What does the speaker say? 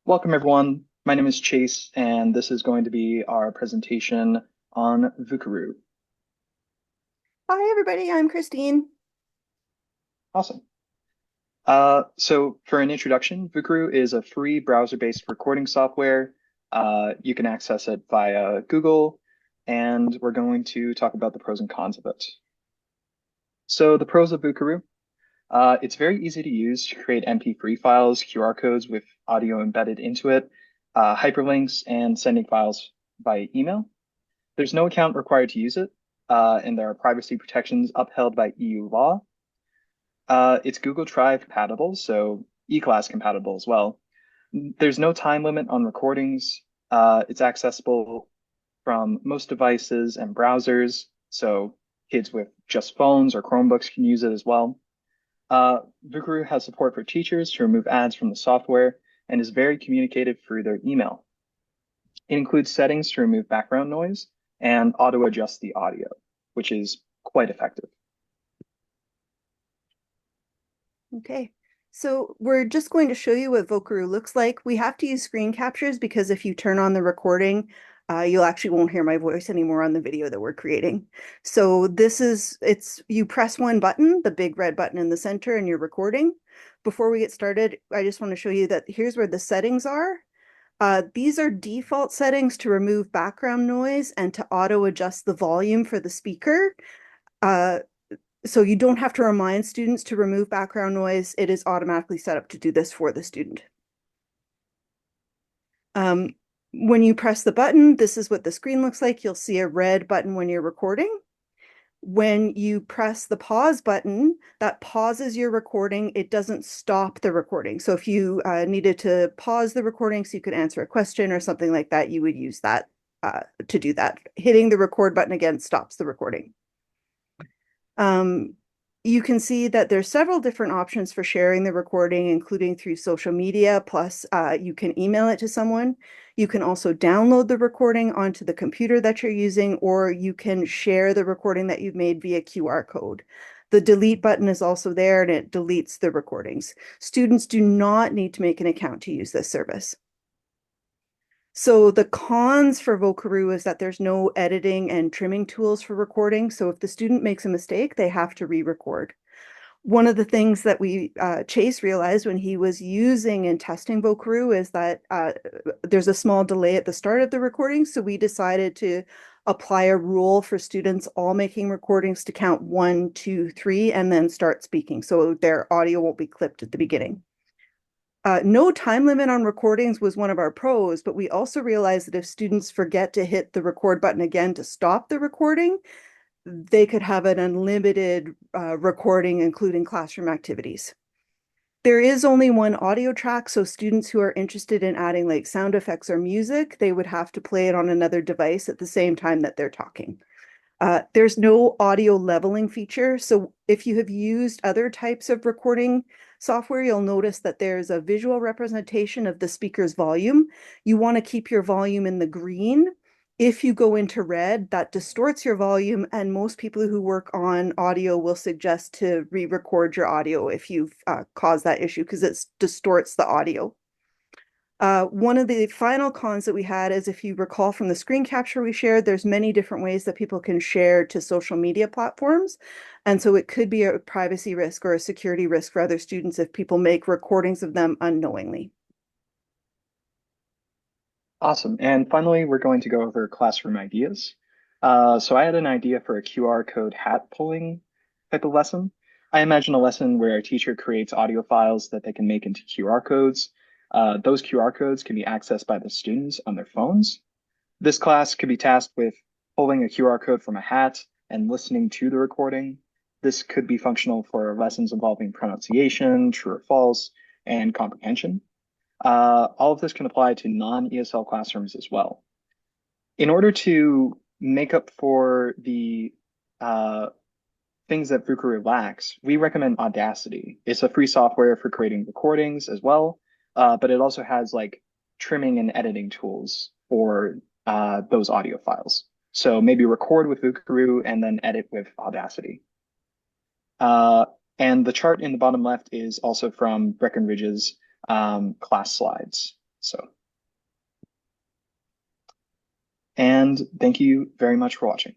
Welcome, everyone. My name is Chase, and this is going to be our presentation on Vocaroo. Hi, everybody. I'm Christine. Awesome. So for an introduction, Vocaroo is a free browser-based recording software. You can access it via Google, and we're going to talk about the pros and cons of it. So the pros of Vocaroo, it's very easy to use to create MP3 files, QR codes with audio embedded into it, hyperlinks, and sending files by email. There's no account required to use it, and there are privacy protections upheld by EU law. It's Google Drive compatible, so E-class compatible as well. There's no time limit on recordings. It's accessible from most devices and browsers, so kids with just phones or Chromebooks can use it as well. Vocaroo has support for teachers to remove ads from the software and is very communicative through their email. It includes settings to remove background noise and auto adjust the audio, which is quite effective. Okay, so we're just going to show you what Vocaroo looks like. We have to use screen captures because if you turn on the recording, you'll actually won't hear my voice anymore on the video that we're creating. So you press one button, the big red button in the center, and you're recording. Before we get started, I just want to show you that here's where the settings are. These are default settings to remove background noise and to auto adjust the volume for the speaker. Uh, so you don't have to remind students to remove background noise. It is automatically set up to do this for the student. Um, when you press the button, this is what the screen looks like. You'll see a red button when you're recording. When you press the pause button, that pauses your recording. It doesn't stop the recording. So if you needed to pause the recording so you could answer a question or something like that, you would use that to do that. Hitting the record button again stops the recording. You can see that there's several different options for sharing the recording, including through social media, plus you can email it to someone. You can also download the recording onto the computer that you're using, or you can share the recording that you've made via QR code. The delete button is also there and it deletes the recordings. Students do not need to make an account to use this service. So the cons for Vocaroo is that there's no editing and trimming tools for recording. So if the student makes a mistake, they have to re-record. One of the things that Chase realized when he was using and testing Vocaroo is that there's a small delay at the start of the recording. So we decided to apply a rule for students all making recordings to count 1, 2, 3, and then start speaking. So their audio won't be clipped at the beginning. No time limit on recordings was one of our pros, but we also realized that if students forget to hit the record button again to stop the recording, they could have an unlimited recording, including classroom activities. There is only one audio track, so students who are interested in adding like sound effects or music, they would have to play it on another device at the same time that they're talking. There's no audio leveling feature. So if you have used other types of recording software, you'll notice that there's a visual representation of the speaker's volume. You want to keep your volume in the green. If you go into red, that distorts your volume, and most people who work on audio will suggest to re-record your audio if you've caused that issue because it distorts the audio. One of the final cons that we had is, if you recall from the screen capture we shared, there's many different ways that people can share to social media platforms. And so it could be a privacy risk or a security risk for other students if people make recordings of them unknowingly. Awesome. And finally, we're going to go over classroom ideas. So I had an idea for a QR code hat pulling type of lesson. I imagine a lesson where a teacher creates audio files that they can make into QR codes. Those QR codes can be accessed by the students on their phones. This class could be tasked with pulling a QR code from a hat and listening to the recording. This could be functional for lessons involving pronunciation, true or false, and comprehension. All of this can apply to non-ESL classrooms as well. In order to make up for the things that Vocaroo lacks, we recommend Audacity. It's a free software for creating recordings as well, but it also has like trimming and editing tools for those audio files. So maybe record with Vocaroo and then edit with Audacity. And the chart in the bottom left is also from Breckenridge's class slides. So, and thank you very much for watching.